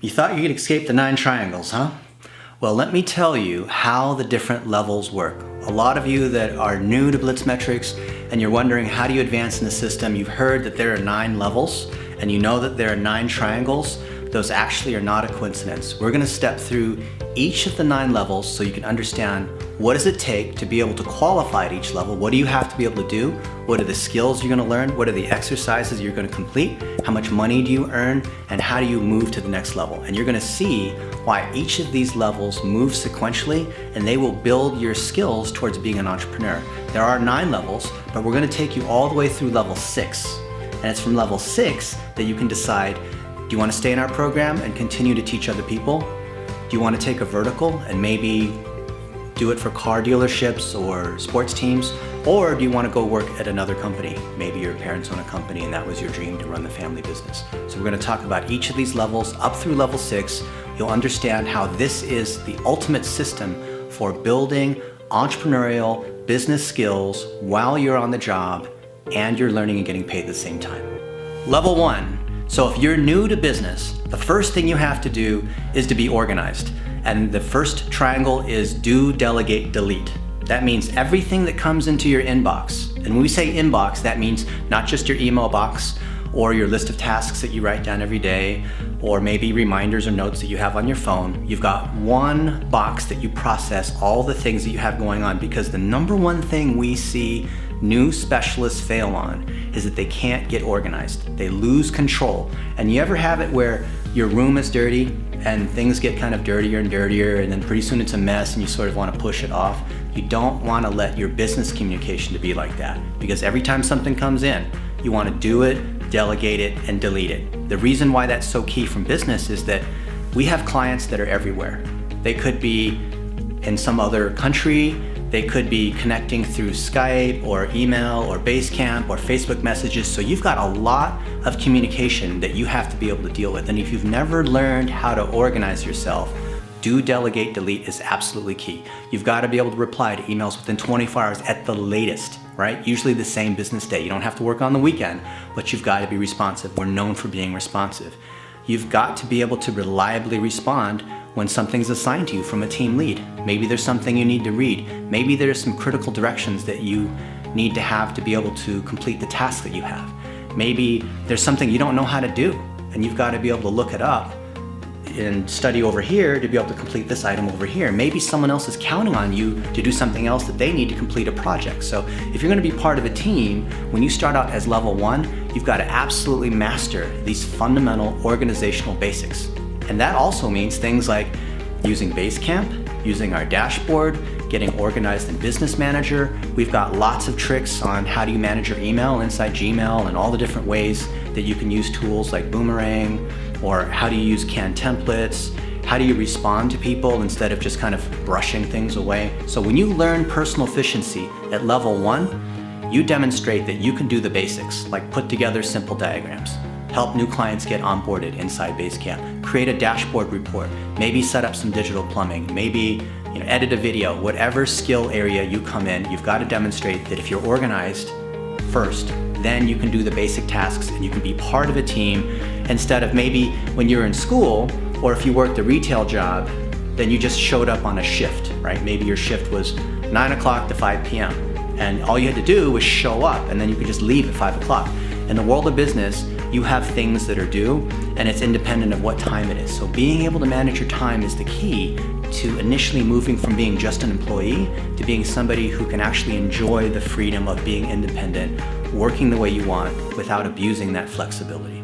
You thought you could escape the 9 triangles, huh? Well, let me tell you how the different levels work. A lot of you that are new to BlitzMetrics and you're wondering how do you advance in the system, you've heard that there are 9 levels and you know that there are 9 triangles. Those actually are not a coincidence. We're gonna step through each of the 9 levels so you can understand what does it take to be able to qualify at each level. What do you have to be able to do? What are the skills you're gonna learn? What are the exercises you're gonna complete? How much money do you earn? And how do you move to the next level? And you're gonna see why each of these levels move sequentially and they will build your skills towards being an entrepreneur. There are 9 levels, but we're gonna take you all the way through level 6. And it's from level 6 that you can decide, do you want to stay in our program and continue to teach other people? Do you want to take a vertical and maybe do it for car dealerships or sports teams? Or do you want to go work at another company? Maybe your parents own a company and that was your dream to run the family business. So we're going to talk about each of these levels up through level 6. You'll understand how this is the ultimate system for building entrepreneurial business skills while you're on the job and you're learning and getting paid at the same time. Level 1. So if you're new to business, the first thing you have to do is to be organized. And the first triangle is do, delegate, delete. That means everything that comes into your inbox. And when we say inbox, that means not just your email box or your list of tasks that you write down every day, or maybe reminders or notes that you have on your phone. You've got one box that you process all the things that you have going on, because the number one thing we see new specialists fail on is that they can't get organized. They lose control. And you ever have it where your room is dirty and things get kind of dirtier and dirtier and then pretty soon it's a mess and you sort of want to push it off? You don't want to let your business communication to be like that, because every time something comes in, you want to do it, delegate it, and delete it. The reason why that's so key from business is that we have clients that are everywhere. They could be in some other country, they could be connecting through Skype or email or Basecamp or Facebook messages. So you've got a lot of communication that you have to be able to deal with. And if you've never learned how to organize yourself, do, delegate, delete is absolutely key. You've got to be able to reply to emails within 24 hours at the latest, right? Usually the same business day. You don't have to work on the weekend, but you've got to be responsive. We're known for being responsive. You've got to be able to reliably respond when something's assigned to you from a team lead. Maybe there's something you need to read. Maybe there's some critical directions that you need to have to be able to complete the task that you have. Maybe there's something you don't know how to do and you've got to be able to look it up and study over here to be able to complete this item over here. Maybe someone else is counting on you to do something else that they need to complete a project. So if you're gonna be part of a team, when you start out as level 1, you've got to absolutely master these fundamental organizational basics. And that also means things like using Basecamp, using our dashboard, getting organized in Business Manager. We've got lots of tricks on how do you manage your email inside Gmail and all the different ways that you can use tools like Boomerang, or how do you use canned templates? How do you respond to people instead of just kind of brushing things away? So when you learn personal efficiency at level 1, you demonstrate that you can do the basics, like put together simple diagrams, help new clients get onboarded inside Basecamp, create a dashboard report, maybe set up some digital plumbing, maybe edit a video. Whatever skill area you come in, you've got to demonstrate that if you're organized first, then you can do the basic tasks and you can be part of a team instead of maybe when you're in school, or if you worked a retail job, then you just showed up on a shift, right? Maybe your shift was 9 o'clock to 5 p.m. and all you had to do was show up and then you could just leave at 5 o'clock. In the world of business, you have things that are due and it's independent of what time it is. So being able to manage your time is the key to initially moving from being just an employee to being somebody who can actually enjoy the freedom of being independent, working the way you want without abusing that flexibility.